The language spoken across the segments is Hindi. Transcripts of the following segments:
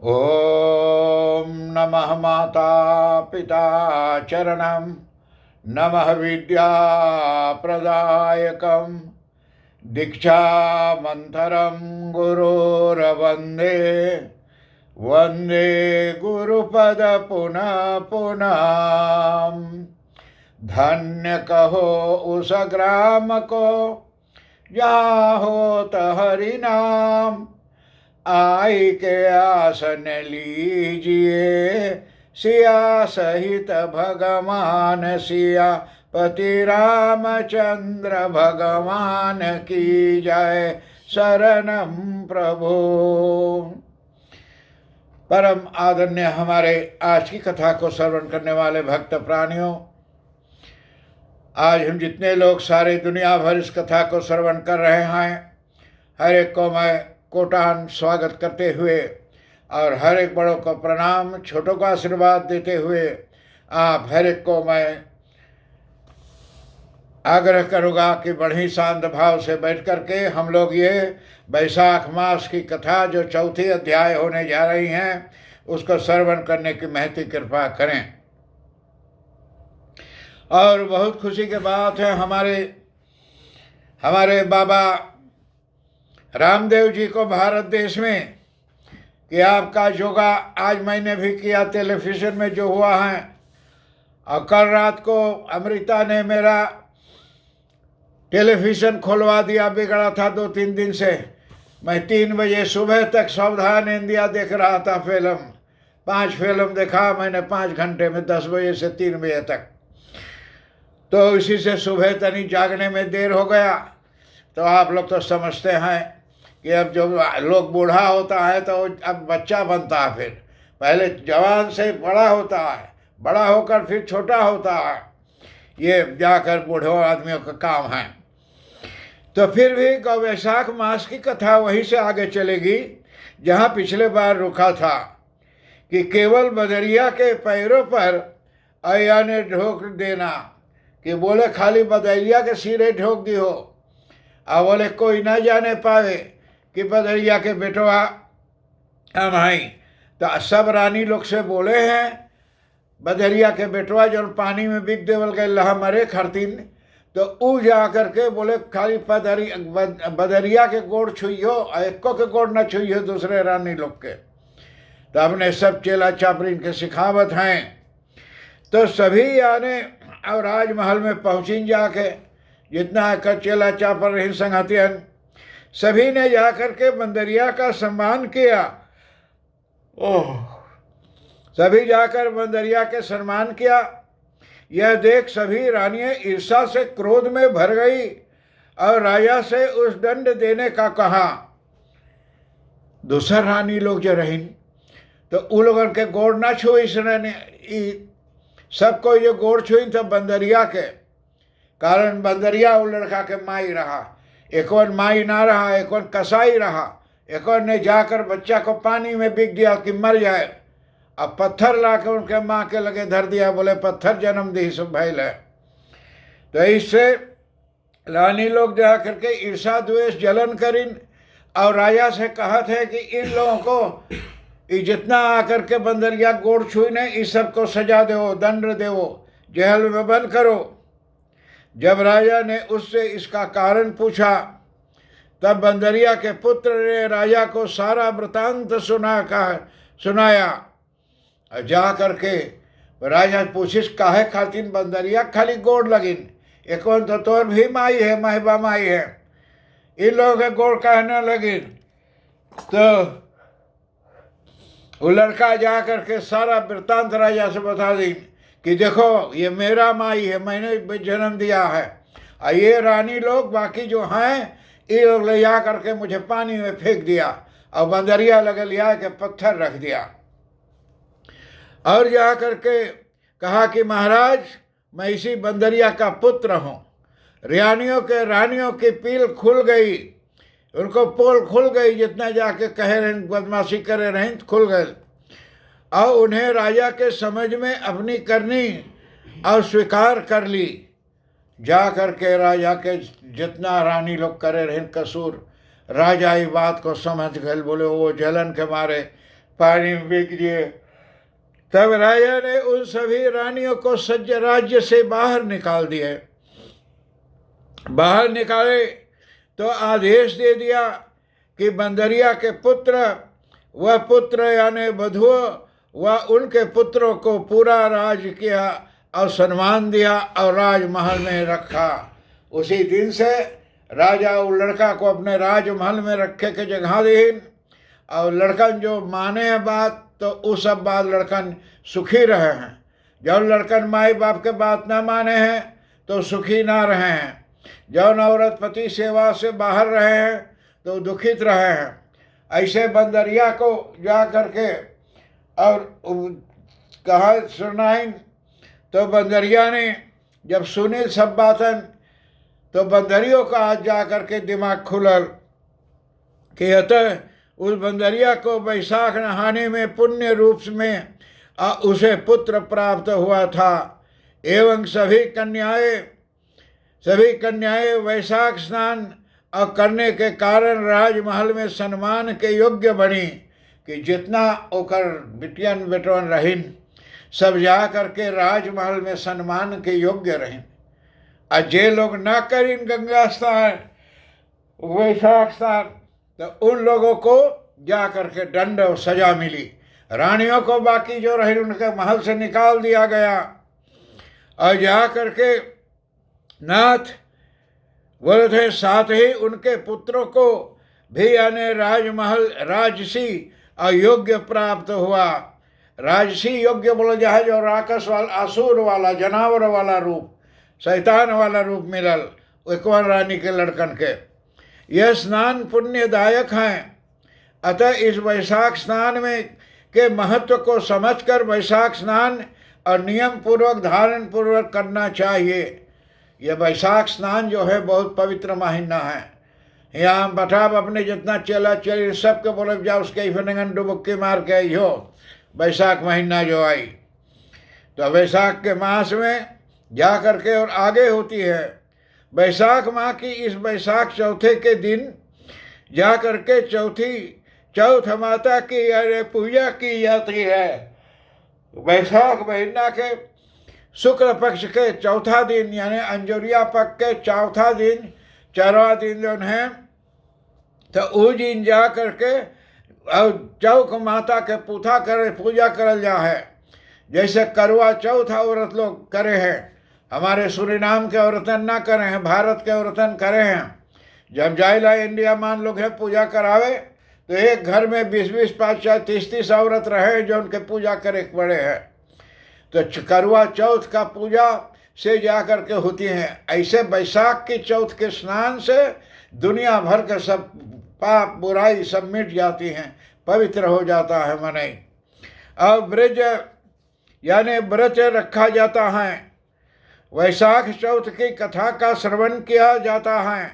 ॐ नमः माता पिता चरणं नमः विद्याप्रदायकं दीक्षामन्तरं गुरोरवन्दे वन्दे गुरुपद पुनः पुनः। धन्य कहो उस ग्राम को जहाँ होत हरि नाम, आई के आसन लीजिए सिया सहित भगवान सिया पति रामचंद्र भगवान की जय। शरणम प्रभु। परम आदरणीय हमारे आज की कथा को श्रवण करने वाले भक्त प्राणियों, आज हम जितने लोग सारे दुनिया भर इस कथा को श्रवण कर रहे हैं, हर एक को मैं कोटान स्वागत करते हुए और हर एक बड़ों को प्रणाम, छोटों को आशीर्वाद देते हुए आप हर एक को मैं आग्रह करूँगा कि बड़े शांत भाव से बैठ करके हम लोग ये बैसाख मास की कथा जो चौथी अध्याय होने जा रही हैं उसको श्रवण करने की महती कृपा करें। और बहुत खुशी की बात है, हमारे बाबा रामदेव जी को भारत देश में कि आपका योगा आज मैंने भी किया टेलीविज़न में जो हुआ है, और कल रात को अमृता ने मेरा टेलीविज़न खोलवा दिया, बिगड़ा था 2-3 दिन से। मैं 3 बजे सुबह तक सावधान इंडिया देख रहा था फिल्म, 5 फिल्म देखा मैंने 5 घंटे में, 10 बजे से 3 बजे तक। तो इसी से सुबह तनी जागने में देर हो गया। तो आप लोग तो समझते हैं कि अब जो लोग बूढ़ा होता है तो अब बच्चा बनता है, फिर पहले जवान से बड़ा होता है, बड़ा होकर फिर छोटा होता है, ये जाकर बूढ़े आदमियों का काम है। तो फिर भी वैशाख मास की कथा वहीं से आगे चलेगी जहाँ पिछले बार रुका था कि केवल बदरिया के पैरों पर अया ने ढोक देना, कि बोले खाली बदरिया के सिरे ढोक दी हो, और बोले कोई ना जाने पावे कि बदरिया के बेटवा हम आई। तो सब रानी लोग से बोले हैं बदरिया के बेटवा जो पानी में बिक देवल गए लहा मरे खरतीन, तो ऊ जा करके बोले खाली बदरिया के गोड़ छुइयो, एको के गोड़ न छुइयो दूसरे रानी लोग के। तो अपने सब चेला चापरीन के सिखावत हैं। तो सभी आने और राजमहल में पहुँची जाके जितना कर चेला चापर रही संगतियन, सभी ने जाकर के बंदरिया का सम्मान किया। ओह, सभी जाकर बंदरिया के सम्मान किया। यह देख सभी रानियां ईर्षा से क्रोध में भर गई और राजा से उस दंड देने का कहा। दूसर रानी लोग जो रही तो उन लोगों के गोड़ ना छुई, सबको जो गोड़ छुई तो बंदरिया के कारण बंदरिया वो लड़का के माई रहा, एक और माई ना रहा, एक और कसाई रहा, एक और ने जाकर बच्चा को पानी में बिक दिया कि मर जाए। अब पत्थर ला के उनके माँ के लगे धर दिया, बोले पत्थर जन्म दी सब भैल है। तो इससे रानी लोग जा करके ईर्षा द्वेष जलन करिन और राजा से कहा थे कि इन लोगों को जितना आकर के बंदरिया गोड़ छुई ने इस सब को सजा दो, दंड दो, जेल में बंद करो। जब राजा ने उससे इसका कारण पूछा तब बंदरिया के पुत्र ने राजा को सारा वृतांत सुनाया। जा करके राजा पूछिस काहे खातिन बंदरिया खाली गोड़ लगिन, एक तो तोर भी माई है, महबा माई है, इन लोगों के गोड़ कहने लगिन। तो वो लड़का जा करके सारा वृतांत राजा से बता दी कि देखो ये मेरा माई है, मैंने जन्म दिया है, और ये रानी लोग बाकी जो हैं ये लोग ले जा करके मुझे पानी में फेंक दिया और बंदरिया लगे लिया के पत्थर रख दिया। और जा करके कहा कि महाराज मैं इसी बंदरिया का पुत्र हूँ। रानियों की पील खुल गई, उनको पोल खुल गई, जितना जाके कहे रहे बदमाशी करे रहे खुल गए, और उन्हें राजा के समझ में अपनी करनी और स्वीकार कर ली। जा करके राजा के जितना रानी लोग करे रहे कसूर, राजा ये बात को समझ गए, बोले वो जलन के मारे पानी में बिक दिए। तब राजा ने उन सभी रानियों को सज्ज राज्य से बाहर निकाल दिए। बाहर निकाले तो आदेश दे दिया कि बंदरिया के पुत्र व पुत्र यानी बधुओं व उनके पुत्रों को पूरा राज किया और सम्मान दिया और राजमहल में रखा। उसी दिन से राजा उस लड़का को अपने राजमहल में रखे के जगह दी। और लड़कन जो माने हैं बात तो उस सब बात लड़कन सुखी रहे हैं। जब लड़कन माई बाप के बात ना माने हैं तो सुखी ना रहे हैं। जौन औरत पति सेवा से बाहर रहे हैं तो दुखित रहे हैं। ऐसे बंदरिया को जा करके और कहा सुनाइन तो बंदरिया ने जब सुनी सब बातन तो बंदरियों का आज जा करके दिमाग खुलल कि अतः उस बंदरिया को बैसाख नहाने में पुण्य रूप में उसे पुत्र प्राप्त हुआ था। एवं सभी कन्याएं वैशाख स्नान और करने के कारण राजमहल में सम्मान के योग्य बनी कि जितना ओकर बिटियन बेटवन रहीन सब जा करके राजमहल में सम्मान के योग्य रहीन। और जे लोग ना करीन गंगा स्नान वैशाख स्नान तो उन लोगों को जा करके दंड और सजा मिली। रानियों को बाकी जो रही उनके महल से निकाल दिया गया और जा करके नाथ बोले थे साथ ही उनके पुत्रों को भी यानी राजमहल राजसी अयोग्य प्राप्त हुआ। राजसी योग्य बोला जाए जो राक्षस वाला असुर वाला जनावर वाला रूप शैतान वाला रूप मिलल एकवन रानी के लड़कन के। यह स्नान पुण्यदायक हैं। अतः इस वैशाख स्नान में के महत्व को समझकर वैशाख स्नान और नियम पूर्वक धारण पूर्वक करना चाहिए। यह वैशाख स्नान जो है बहुत पवित्र महीना है। यहाँ बटाब अपने जितना चेला चली सबके बोले जाओ उसके फनगन डुबुक्की मार के आई हो। वैशाख महीना जो आई तो वैशाख के मास में जा करके और आगे होती है। वैशाख माह की इस वैशाख चौथे के दिन जा करके चौथ माता की यानी पूजा की जाती है। वैशाख महीना के शुक्ल पक्ष के चौथा दिन यानी अंजुरिया पक्ष के चौथा दिन चरवा दिन जो है तो उस दिन जा करके और चौक माता के पूजा करल जा है। जैसे करवा चौथ औरत लोग करे हैं, हमारे सूरीनाम के औरतन ना करे हैं, भारत के औरतन करे हैं। जब जाइला इंडिया मान लोग है पूजा करावे तो एक घर में 20-20, 5-4, 30-30 औरत रहे जो उनके पूजा करे पड़े हैं। तो करवा चौथ का पूजा से जा कर के होती हैं। ऐसे बैसाख की चौथ के स्नान से दुनिया भर के सब पाप बुराई सब मिट जाती हैं, पवित्र हो जाता है मन। और ब्रज यानी व्रत रखा जाता है। वैशाख चौथ की कथा का श्रवण किया जाता है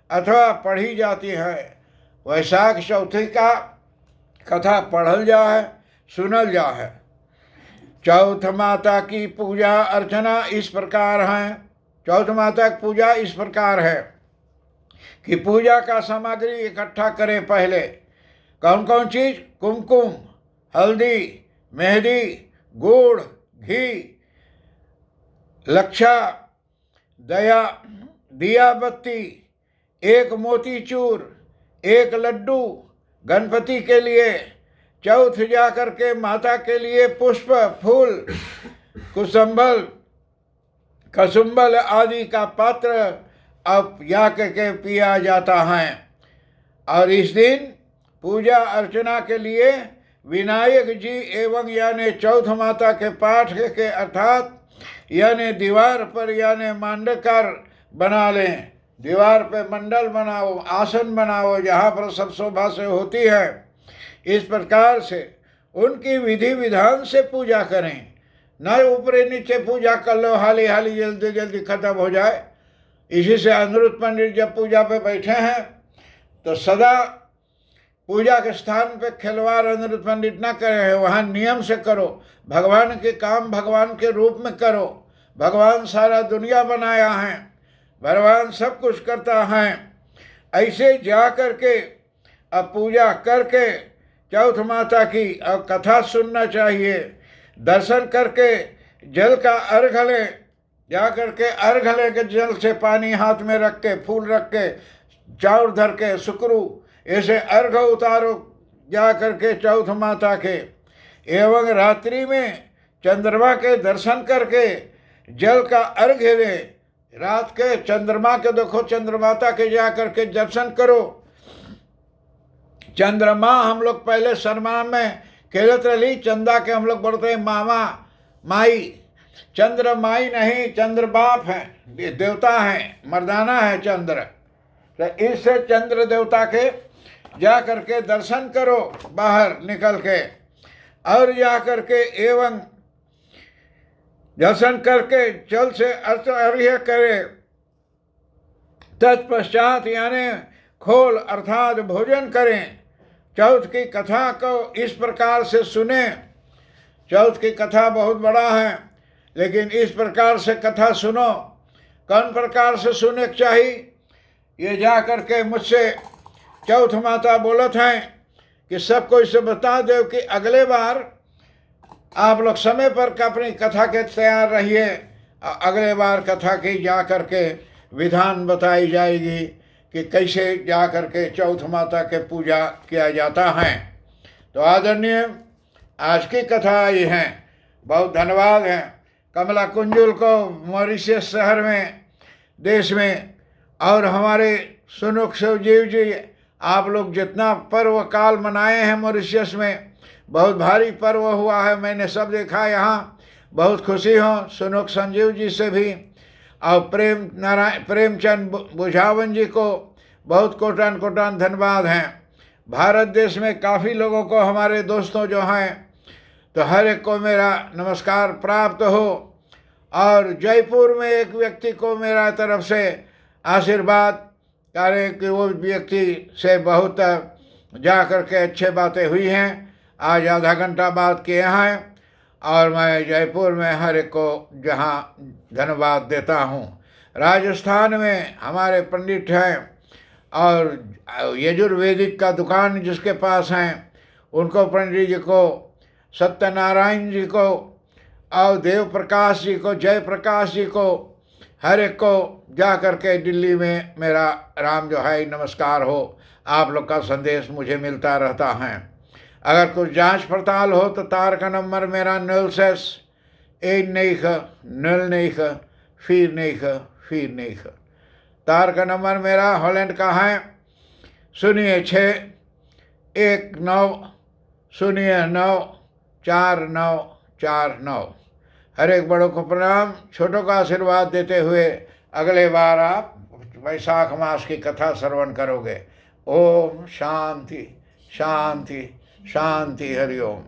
अथवा पढ़ी जाती है। वैशाख चौथी का कथा पढ़ल जा है, सुनल जा है। चौथ माता की पूजा अर्चना इस प्रकार है। चौथ माता की पूजा इस प्रकार है कि पूजा का सामग्री इकट्ठा करें। पहले कौन कौन चीज़? कुमकुम, हल्दी, मेहंदी, गुड़, घी, लक्षा, दिया बत्ती, एक मोतीचूर, एक लड्डू गणपति के लिए। चौथ जा कर के माता के लिए पुष्प, फूल, कसुम्बल आदि का पात्र अब या के पिया जाता है। और इस दिन पूजा अर्चना के लिए विनायक जी एवं यानी चौथ माता के पाठ के अर्थात यानी दीवार पर यानी मांडकर बना लें। दीवार पे मंडल बनाओ, आसन बनाओ जहाँ पर सब शोभा से होती है। इस प्रकार से उनकी विधि विधान से पूजा करें। न ऊपरे नीचे पूजा कर लो, हाली हाली जल्दी जल्दी खत्म हो जाए। इसी से अनिरुद्ध पंडित जब पूजा पे बैठे हैं तो सदा पूजा के स्थान पे खिलवाड़ अनिरुद्ध पंडित ना करे हैं, वहाँ नियम से करो। भगवान के काम भगवान के रूप में करो। भगवान सारा दुनिया बनाया है, भगवान सब कुछ करता है। ऐसे जा करके अब पूजा करके चौथ माता की और कथा सुनना चाहिए। दर्शन करके जल का अर्घ ले, जा करके अर्घ ले के जल से पानी हाथ में रख के, फूल रख के, चाउर धर के, सुकरू ऐसे अर्घ उतारो जा करके चौथ माता के। एवं रात्रि में चंद्रमा के दर्शन करके जल का अर्घ ले। रात के चंद्रमा के देखो, चंद्रमाता के जा करके दर्शन करो। चंद्रमा हम लोग पहले शर्मा में खेलत रही, चंदा के हम लोग बोलते हैं मामा माई। चंद्र माई नहीं, चंद्र बाप है, देवता है, मर्दाना है चंद्र। तो इससे चंद्र देवता के जा करके दर्शन करो बाहर निकल के, और जा करके एवं दर्शन करके जल से अर्घ्य करे। तत्पश्चात यानी खोल अर्थात भोजन करें। चौथ की कथा को इस प्रकार से सुने। चौथ की कथा बहुत बड़ा है, लेकिन इस प्रकार से कथा सुनो। कौन प्रकार से सुने चाहिए, ये जा करके मुझसे चौथ माता बोलत हैं कि सबको इसे बता दो कि अगले बार आप लोग समय पर अपनी कथा के तैयार रहिए। अगले बार कथा की जा करके विधान बताई जाएगी कि कैसे जा करके चौथ माता के पूजा किया जाता है। तो आदरणीय, आज की कथा आई है, बहुत धन्यवाद है कमला कुंजुल को, मॉरिशस शहर में, देश में, और हमारे सुनुख शिवजीव जी। आप लोग जितना पर्व काल मनाए हैं मॉरिशस में, बहुत भारी पर्व हुआ है, मैंने सब देखा यहाँ। बहुत खुशी हो सुनुख संजीव जी से भी, और प्रेमचंद बुझावन जी को बहुत कोटान कोटान धन्यवाद हैं। भारत देश में काफ़ी लोगों को, हमारे दोस्तों जो हैं, तो हर एक को मेरा नमस्कार प्राप्त हो। और जयपुर में एक व्यक्ति को मेरा तरफ से आशीर्वाद करे कि वो व्यक्ति से बहुत जा कर के अच्छे बातें हुई हैं। आज आधा घंटा बात किए हैं, और मैं जयपुर में हर एक को जहाँ धन्यवाद देता हूँ। राजस्थान में हमारे पंडित हैं, और यजुर्वेदिक का दुकान जिसके पास हैं, उनको, पंडित जी को, सत्यनारायण जी को, और देव प्रकाश जी को, जय प्रकाश जी को, हर एक को जा कर के दिल्ली में मेरा राम जो है नमस्कार हो। आप लोग का संदेश मुझे मिलता रहता है। अगर कुछ जांच पड़ताल हो तो तार का नंबर मेरा 0619 तार का नंबर मेरा हॉलैंड का है 0619094949। हर एक बड़ों को प्रणाम, छोटों का आशीर्वाद देते हुए अगले बार आप वैशाख मास की कथा श्रवण करोगे। ओम शांति शांति शांति, हरिओम।